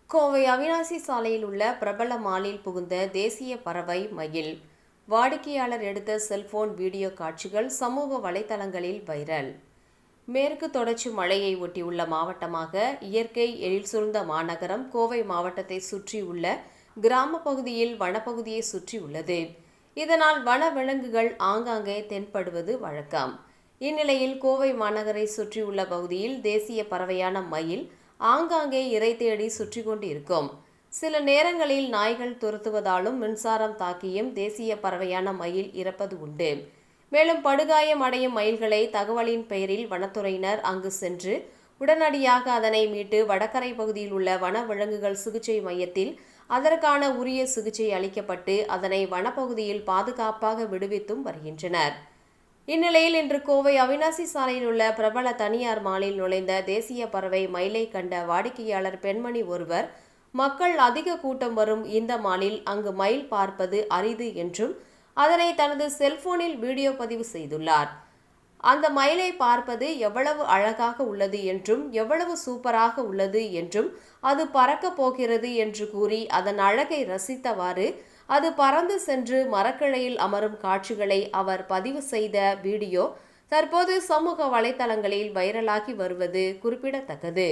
கோவை அவிநாசி சாலையில் உள்ள பிரபல மாலில் புகுந்த தேசிய பறவை மயில். வாடிக்கையாளர் எடுத்த செல்போன் வீடியோ காட்சிகள் சமூக வலைதளங்களில் வைரல். மேற்கு தொடர்ச்சி மலையை ஒட்டியுள்ள மாவட்டமாக இயற்கை எழில் சூழ்ந்த மாநகரம் கோவை மாவட்டத்தை சுற்றியுள்ள கிராம பகுதியில் வனப்பகுதியை சுற்றியுள்ளது. இதனால் வன விலங்குகள் ஆங்காங்கே தென்படுவது வழக்கம். இந்நிலையில் கோவை மாநகரை சுற்றியுள்ள பகுதியில் தேசிய பறவையான மயில் ஆங்காங்கே இரை தேடி சுற்றி கொண்டிருக்கும். சில நேரங்களில் நாய்கள் துரத்துவதாலும் மின்சாரம் தாக்கியும் தேசிய பறவையான மயில் இறப்பது உண்டு. மேலும் படுகாயம் அடையும் மயில்களை தகவலின் பெயரில் வனத்துறையினர் அங்கு சென்று உடனடியாக அதனை மீட்டு வடகரை பகுதியில் உள்ள வன விலங்குகள் சிகிச்சை மையத்தில் அதற்கான உரிய சிகிச்சை அளிக்கப்பட்டு அதனை வனப்பகுதியில் பாதுகாப்பாக விடுவித்தும் வருகின்றனர். இந்நிலையில் இன்று கோவை அவிநாசி சாலையில் உள்ள பிரபல தனியார் மாலில் நுழைந்த தேசிய பறவை மயிலை கண்ட வாடிக்கையாளர் பெண்மணி ஒருவர், மக்கள் அதிக கூட்டம் வரும் இந்த மாலில் அங்கு மயில் பார்ப்பது அரிது என்றும் அதனை தனது செல்போனில் வீடியோ பதிவு செய்துள்ளார். அந்த மயிலை பார்ப்பது எவ்வளவு அழகாக உள்ளது என்றும் எவ்வளவு சூப்பராக உள்ளது என்றும் அது பறக்கப் போகிறது என்று கூறி அதன் அழகை ரசித்தவாறு அது பறந்து சென்று மரக்கிளையில் அமரும் காட்சிகளை அவர் பதிவு செய்த வீடியோ தற்போது சமூக வலைதளங்களில் வைரலாகி வருவது குறிப்பிடத்தக்கது.